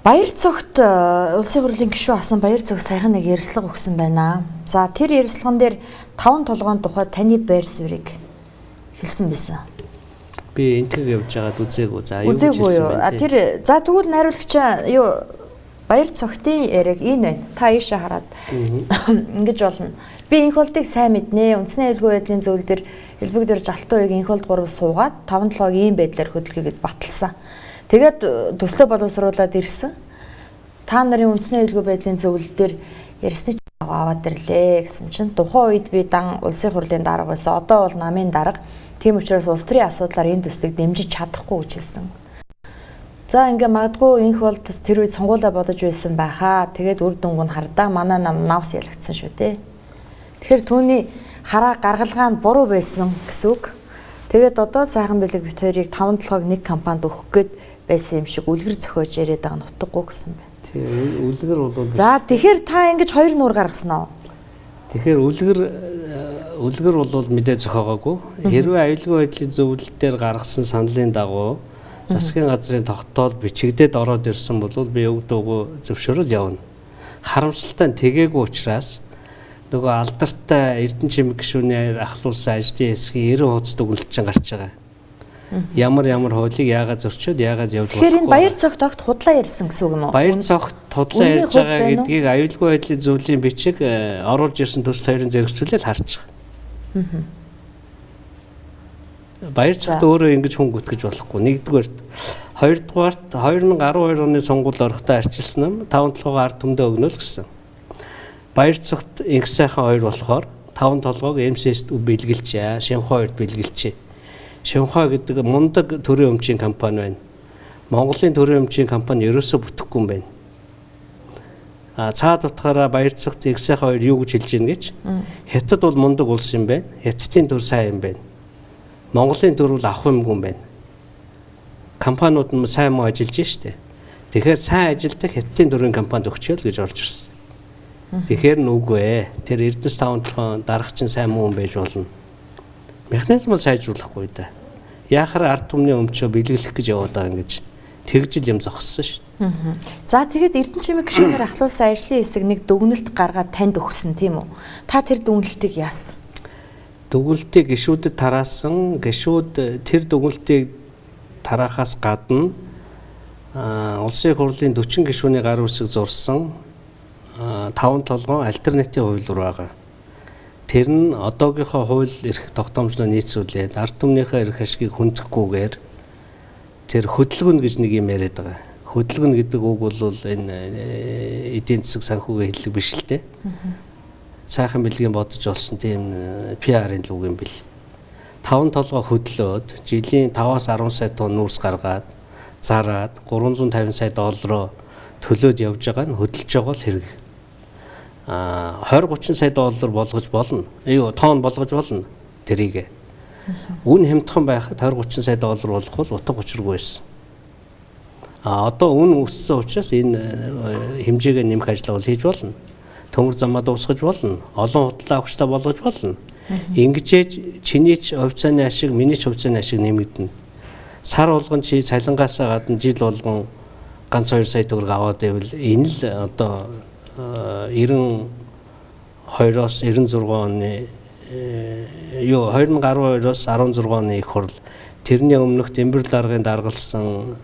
Баяр цогт улсын хурлын гишүүн асан баяр цог саяхан нэг ярилцлага өгсөн байна. За тэр ярилцлаган дээр 5 толгойн тухай таны байр суурийг хэлсэн байсан. Би энтгэг явж байгаад үзээгүй. За юу гэж хэлсэн бэ? Тэр за тэгвэл найруулагч юу баяр цогтын яриаг энэ байна. Та ийшээ хараад ингэж болно. Би энх болдыг сайн мэднэ. Үндэсний аюулгүй байдлын зөвлөл дээр элбэг дээр жалтан үеиг энх болд 3 суугаад 5-7-ог ийм байдлаар хөдөлгөөд баталсан. Тэгээд төслөө боловсруулад ирсэн. Та нарын үндэсний аюулгүй байдлын зөвлөл дээр ярьсны аваад ирлээ гэсэн чинь тухайн үед би дан улсын хурлын дарга байсан. Одоо бол намын дарга. Тийм учраас улс төрийн асуудлаар энэ төслийг дэмжиж чадахгүй гэж хэлсэн. За ингээ магадгүй энх бол тэр үед сонгуулаа бодож байсан байхаа. Тэгээд үр дүнг нь хардаа манай нам навс ялагдсан шүү дээ. Тэгэхээр түүний хараа гаргалгаа нь буруу байсан гэсэн үг. Тэгээд одоо сайхан бэлэг бит хоёрыг 5-7-ог нэг компанид өгөх гээд байсан юм шиг үлгэр зөхиож яриад байгаа нутаггүй гэсэн байна. Тийм үлгэр бол за тэгэхээр та ингэж хоёр нуур гаргасан аа. Тэгэхээр үлгэр бол мэдээ зохиогоогүй. Хэрвээ аюулгүй байдлын зөвлөлт дээр гаргасан саналын дагуу засгийн газрын тогтоол бичигдээд ороод ирсэн бол би өгдөгөө зөвшөөрөл явна. Харамсалтай нь тэгээгүй учраас нөгөө алдартай Эрдэнэ чимэг гишүүний ахлуулсан ажлын хэсгийн 90 хуудас дүгнэлт чинь гарч байгаа. Ямар хуулийг яагаад зөрчөөд яагаад явж болохгүй. Тэгэхээр энэ баяр цогт огт худлаа ярьсан гэсэн үг юм уу? Баяр цогт худлаа ярьж байгаа гэдгийг аюулгүй байдлын зөвлөлийн бичиг оруулж ирсэн төсөл хоёрын зэрэгцүүлэл харж байгаа. Баяр цогт өөрөө ингэж хүн гүтгэж болохгүй. Нэгдүгээрт, хоёрдугаарт 2012 оны сонгуульд орохдоо арчилсан юм 5-7 ард түмдээ өгнө л гэсэн. Баяр цогт инх сайхан хоёр болохоор 5-7-ог МСС-д бэлгэлжээ, Шимхой 2-д бэлгэлжээ. Шимхой гэдэг мундаг төрийн өмчийн компани байна. Монголын төрийн өмчийн компани ерөөсөө бүтэхгүй юм байна. Цаад утгаараа баяр цогт инх сайхан хоёр юу гэж хэлж ийн гэж. Хятад бол мундаг улс юм байна. Хятадын төр сайн юм байна. Монголын төр бол ах юмгүй юм байна. Компаниуд нь сайн муу ажиллаж штэ. Тэгэхээр сайн ажилдаг хятадын төрийн компанид өгчөөл гэж орж ирсэн. Тэгэхээр нүггүй. Тэр Эрдэнэс 5-7 дарагчин сайн муу юм байж болно. Механизмыг сайжруулахгүй да. Яахаар ард түмний өмчөө бэлгэлэх гэж яваад байгаа ингэж тэгжил юм зогссон шүү. За тэгэхэд Эрдэнэ чимэг гишүүнээр ахлуулсан ажлын хэсэг нэг дүгнэлт гаргаад танд өгсөн тийм үү? Та тэр дүгнэлтийг яасан? Дүгнэлтийг гишүүдэд тараасан. Гишүүд тэр дүгнэлтийг тараахаас гадна улсын хурлын 40 гишүүний гар үсэг зурсан 5-7 альтернатив хууль байгаа. Тэр нь одоогийнхоо хууль эрх тогтоомжлоо нийцүүлээд ард түмнийхээ эрх ашгийг хүндэхгүйгээр тэр хөдөлгөөн гэж нэг юм яриад байгаа. Хөдөлгөөн гэдэг үг бол энэ эдийн засаг санхүүгийн хэллэг биш л дээ. Сайхан бэлгийн бодож олсон тийм PR-ын үг юм бэл. 5-7 хөдлөөд жилийн 5-аас 10 сая тонн нүүрс гаргаад зараад 350 сая доллараар төлөөд явж байгаа нь хөдөлж байгаа л хэрэг. 20-30 сая доллар болгож болно. Тонн болгож болно тэрийг. Үн хямдхан байхад 20-30 сая доллар болох бол утга учиргүй байсан. Одоо үн өссөн учраас энэ хэмжээгээ нэмэх ажлаа бол хийж болно. Төмөр замаа дуусгаж болно. Олон худлаа авахчтай болгож болно. Ингэжээж чиний ч хувьцааны ашиг, миний ч хувьцааны ашиг нэмэгдэнэ. Сар болгон чи цалингаасаа гадна жил болгон ганц 2 сая төгрөг аваад байвал энэ л одоо 92-оос 96 оны 2012-оос 16 оны их хурл тэрний өмнөх Дэмбэрэл даргын даргалсан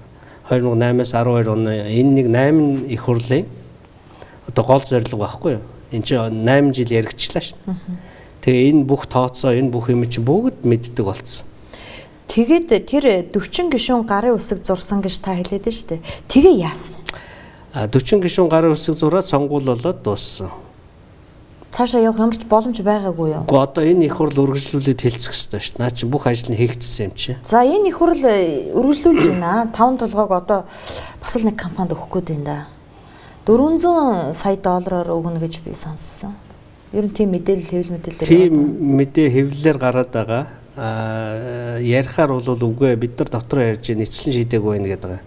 2008-аас 12 оны энэ нэг 8 их хурлын одоо гол зорилго байхгүй юу? Энд чинь 8 жил яригчлаа шин. Тэгээ энэ бүх тооцоо, энэ бүх юм чинь бүгд мэддэг болцсон. Тэгээд тэр 40 гишүүн гарын үсэг зурсан гэж та хэлээд байна шүү дээ. Тэгээ яасан? 40 гишүүн гарын үсэг зураад сонгуул болоод дууссан. Цаашаа явах ямар ч боломж байгаагүй юу? Гэхдээ одоо энэ их хурл үргэлжлүүлээд хэлцэх хэрэгтэй шүү дээ. Наа чи бүх ажил нь хийгдсэн юм чи. За энэ их хурл үргэлжлүүлж байна. 5-7-ог одоо бас л нэг компанид өгөх гээд байна да. 400 сая доллараар өгнө гэж би сонссон. Ер нь тийм мэдээлэл хэвлэл мэдээлэл тийм мэдээ хэвлэлээр гараад байгаа. Ярихаар бол үгүй бид нар дотор ярьж эцэслэн шийдээгүй байх гэдэг.